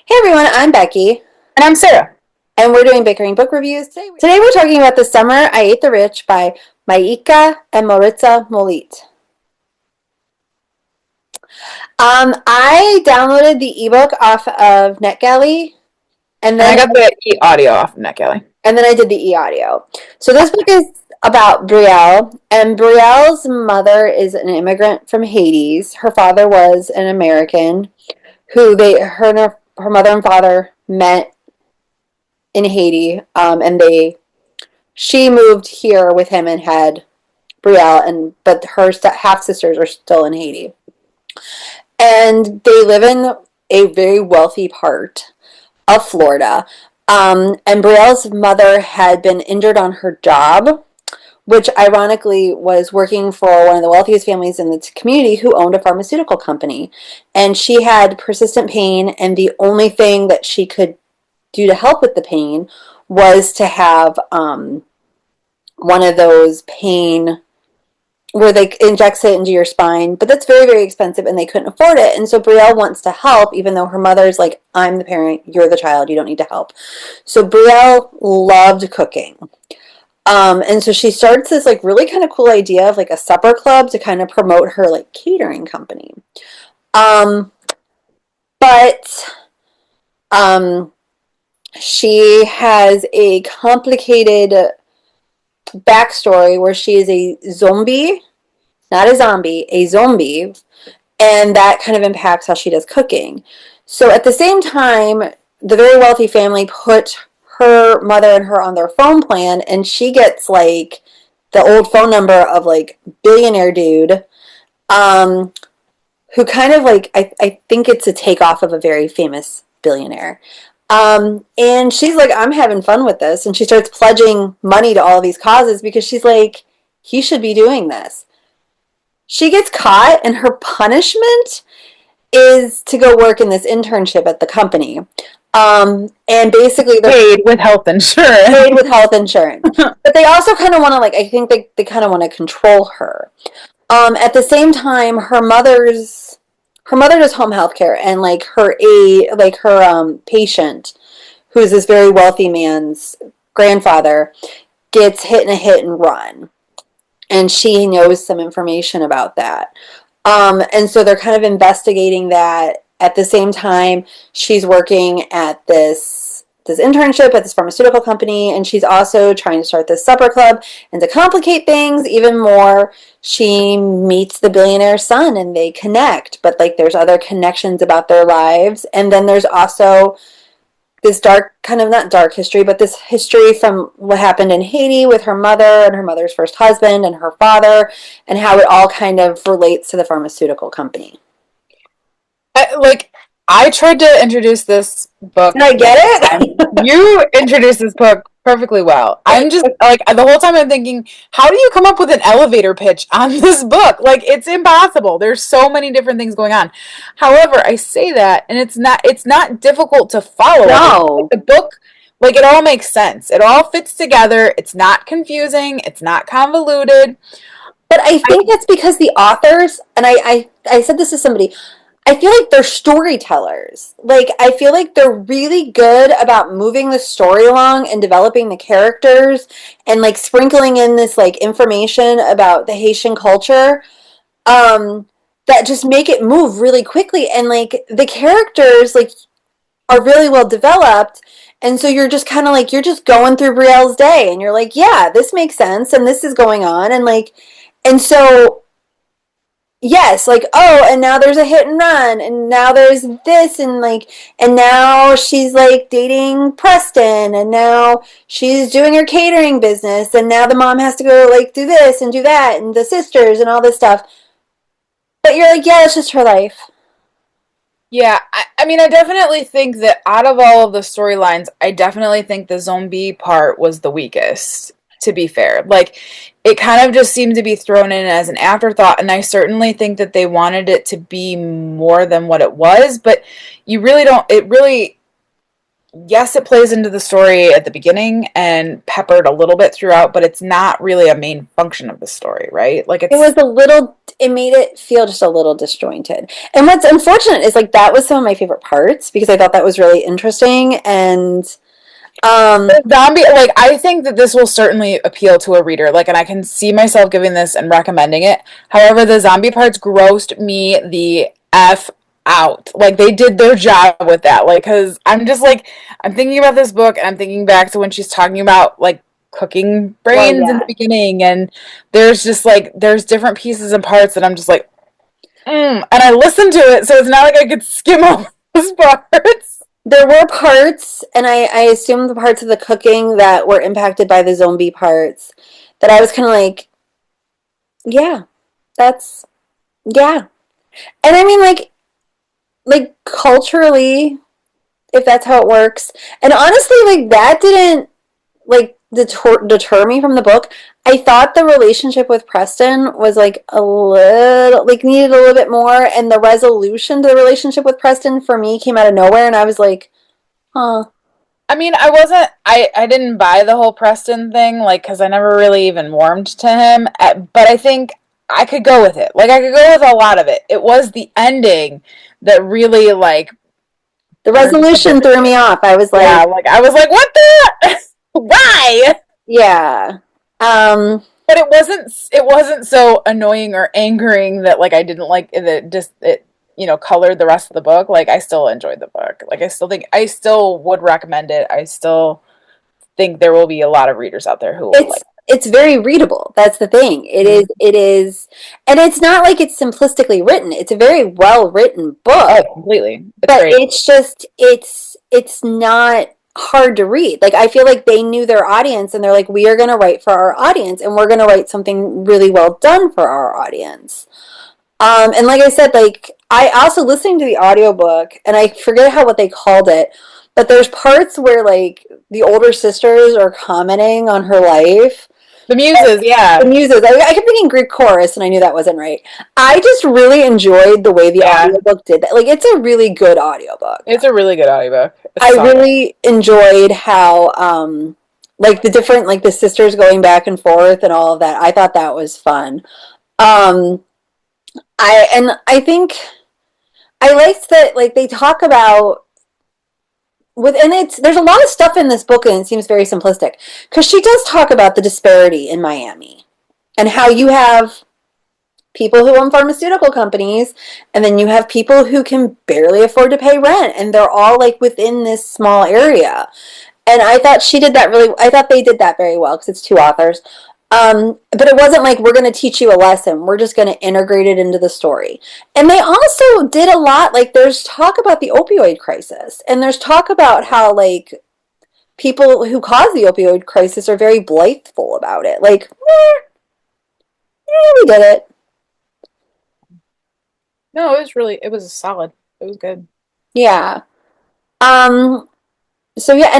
Hey everyone, I'm Becky, And I'm Sarah. and we're doing Bickering book reviews. Today we're talking about The Summer I Ate the Rich by Maika and Maritza Moulite. I downloaded the ebook off of NetGalley, and And I then got the audio off of Net Kelly. I did the e-audio. So this book is about Brielle, and Brielle's mother is an immigrant from Haiti. Her father was an American who her mother and father met in Haiti, and she moved here with him and had Brielle, but her half sisters are still in Haiti, and they live in a very wealthy part of Florida. And Brielle's mother had been injured on her job, which ironically was working for one of the wealthiest families in the community who owned a pharmaceutical company. And she had persistent pain, and the only thing that she could do to help with the pain was to have one of those pain where they injects it into your spine, but that's very, very expensive and they couldn't afford it. And so Brielle wants to help, even though her mother's like, I'm the parent, you're the child, you don't need to help. So Brielle loved cooking. And so she starts this like really kind of cool idea of like a supper club to kind of promote her like catering company. Um, but um, she has a complicated backstory where she is a zombie, not a zombie, a zombie, and that kind of impacts how she does cooking. So at the same time, the very wealthy family put her mother and her on their phone plan, and she gets like the old phone number of like billionaire dude, um, who kind of like I think it's a takeoff of a very famous billionaire. And she's like, I'm having fun with this, and she starts pledging money to all these causes because she's like, he should be doing this. She gets caught, and her punishment is to go work in this internship at the company. And basically, they're Paid with health insurance. paid with health insurance. But they also kind of want to, like, I think they kind of want to control her. At the same time, her mother does home health care, and her patient, who's this very wealthy man's grandfather, gets hit in a hit and run, and she knows some information about that. And so they're kind of investigating that. At the same time, she's working at this internship at this pharmaceutical company, and she's also trying to start this supper club. And to complicate things even more, she meets the billionaire's son, and they connect. But like, there's other connections about their lives, and then there's also this dark, kind of not dark history, but this history from what happened in Haiti with her mother and her mother's first husband and her father, and how it all kind of relates to the pharmaceutical company. I tried to introduce this book Did I the get whole time. it? You introduced this book perfectly well. I'm just like the whole time I'm thinking, how do you come up with an elevator pitch on this book? Like it's impossible. There's so many different things going on. However, I say that and it's not difficult to follow. No. The book like it all makes sense. It all fits together. It's not confusing. It's not convoluted. But I think that's because the authors, and I said this to somebody, I feel like they're storytellers. Like, I feel like they're really good about moving the story along and developing the characters and like sprinkling in this like information about the Haitian culture, um, that just make it move really quickly. And like the characters like are really well developed. And so you're just kind of like, you're just going through Brielle's day and you're like, yeah, this makes sense and this is going on. And like, and so yes, like, oh, and now there's a hit and run, and now there's this, and like, and now she's like dating Preston, and now she's doing her catering business, and now the mom has to go like do this and do that, and the sisters and all this stuff. But you're like, yeah, it's just her life. Yeah, I mean, I definitely think that out of all of the storylines, I definitely think the zombie part was the weakest, to be fair. Like, it kind of just seemed to be thrown in as an afterthought, and I certainly think that they wanted it to be more than what it was, but you really don't, it really, yes, it plays into the story at the beginning and peppered a little bit throughout, but it's not really a main function of the story, right? Like It was it's a little, it made it feel just a little disjointed. And what's unfortunate is like that was some of my favorite parts because I thought that was really interesting. And um, the zombie, like I think that this will certainly appeal to a reader. Like, and I can see myself giving this and recommending it. However, the zombie parts grossed me the F out. Like they did their job with that. Like, cause I'm just like I'm thinking about this book and I'm thinking back to when she's talking about like cooking well, brains in the yeah. beginning, and there's just like there's different pieces and parts that I'm just like, and I listened to it, so it's not like I could skim over those parts. There were parts, and I assume the parts of the cooking that were impacted by the zombie parts that I was kind of like, yeah, that's, yeah. And I mean, like culturally, if that's how it works. And honestly, like that didn't like deter me from the book. I thought the relationship with Preston was like a little like needed a little bit more, and the resolution to the relationship with Preston for me came out of nowhere, and I was like, huh. I mean, I wasn't, I didn't buy the whole Preston thing, like, because I never really even warmed to him. But I think I could go with it. Like, I could go with a lot of it. It was the ending that really, like, The burned me to resolution threw me biscuits. off. I was like, Yeah, like, I was like, what the? Why? yeah. But it wasn't so annoying or angering that, like, I didn't like it, just, colored the rest of the book. Like, I still enjoyed the book. Like, I still would recommend it. I still think there will be a lot of readers out there who will like It's very readable. That's the thing. it. It is, and it's not like it's simplistically written. It's a very well written book, Oh, completely. It's but great. it's just it's not hard to read. Like I feel like they knew their audience and they're like, we are going to write for our audience and we're going to write something really well done for our audience. And like I said, like I also listening to the audiobook and I forget how what they called it, but there's parts where like the older sisters are commenting on her life. The muses, The yeah. muses. I kept thinking Greek chorus, and I knew that wasn't right. I just really enjoyed the way the Yeah. audiobook did that. Like, it's a really good audiobook. It's a really good audiobook. It's I solid. really enjoyed how, like, the different, like, the sisters going back and forth and all of that. I thought that was fun. Um, and I think I liked that, like, they talk about and it's there's a lot of stuff in this book and it seems very simplistic because she does talk about the disparity in Miami and how you have people who own pharmaceutical companies and then you have people who can barely afford to pay rent and they're all like within this small area. And I thought she did that really I thought they did that very well because it's two authors. But it wasn't like we're going to teach you a lesson, we're just going to integrate it into the story. And they also did a lot, like there's talk about the opioid crisis and there's talk about how like people who cause the opioid crisis are very blitheful about it, like we did it. No, it was solid. It was good. Yeah. um so yeah,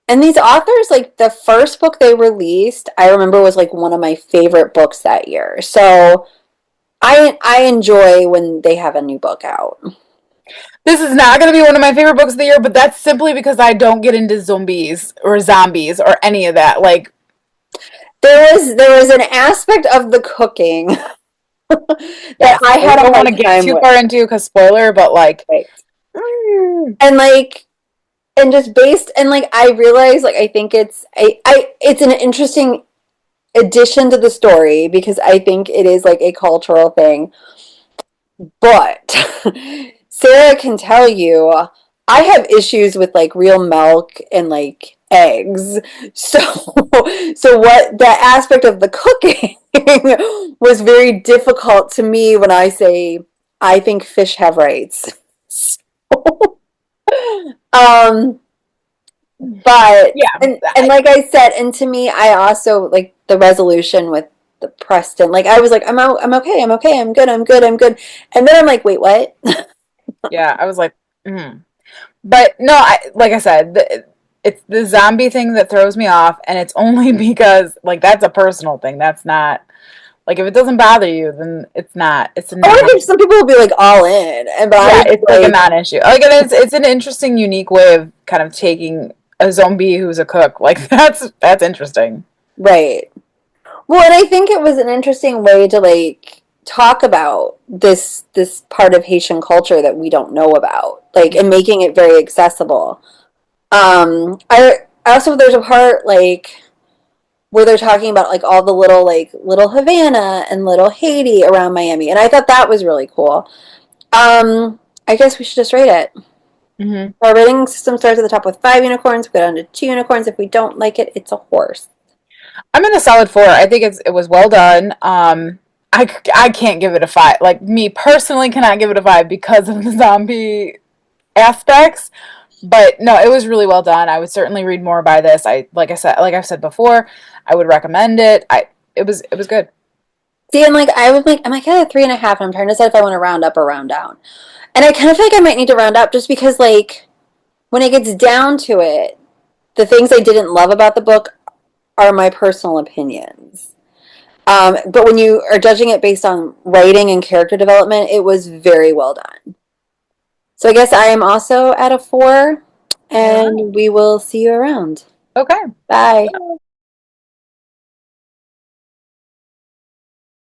and these authors, like the first book they released, I remember was like one of my favorite books that year. So I enjoy when they have a new book out. This is not going to be one of my favorite books of the year, but that's simply because I don't get into zombies or any of that. Like, There was an aspect of the cooking that yes, I we had a don't want hard to get time too with. far into because spoiler, but like, Right. mm, And like and just based and like I realize like I think it's an interesting addition to the story because I think it is like a cultural thing. But Sarah can tell you I have issues with like real milk and like eggs. So so what that aspect of the cooking was very difficult to me when I say I think fish have rights. um but yeah, and like I said, and to me I also like the resolution with the Preston. Like I was like I'm okay, I'm okay, I'm good, I'm good, I'm good. And then I'm like, wait, what? yeah. I was like, but no, like I said, it's the zombie thing that throws me off, and it's only because like that's a personal thing. That's not Like if it doesn't bother you, then it's not. It's a I not. wonder if some people will be like all in, and but I Yeah, was it's like a like, non-issue. Like, and it's an interesting, unique way of kind of taking a zombie who's a cook. Like that's interesting. right. Well, and I think it was an interesting way to like talk about this part of Haitian culture that we don't know about, like, and making it very accessible. I also there's a part like where they're talking about like all the little like little Havana and little Haiti around Miami, and I thought that was really cool. I guess we should just rate it. Hmm. Our rating system starts at the top with 5 unicorns. We go down to 2 unicorns. If we don't like it, it's a horse. I'm in a solid 4. I think it was well done. I can't give it a 5. Like me personally, cannot give it a 5 because of the zombie aspects. But no, it was really well done. I would certainly read more by this. Like I've said before, I would recommend it. It was good. See, and like I'm like at a 3.5, and I'm trying to decide if I want to round up or round down. And I kind of feel like I might need to round up just because like when it gets down to it, the things I didn't love about the book are my personal opinions. But when you are judging it based on writing and character development, it was very well done. So I guess I am also at a 4, All right. and we will see you around. Okay. Bye.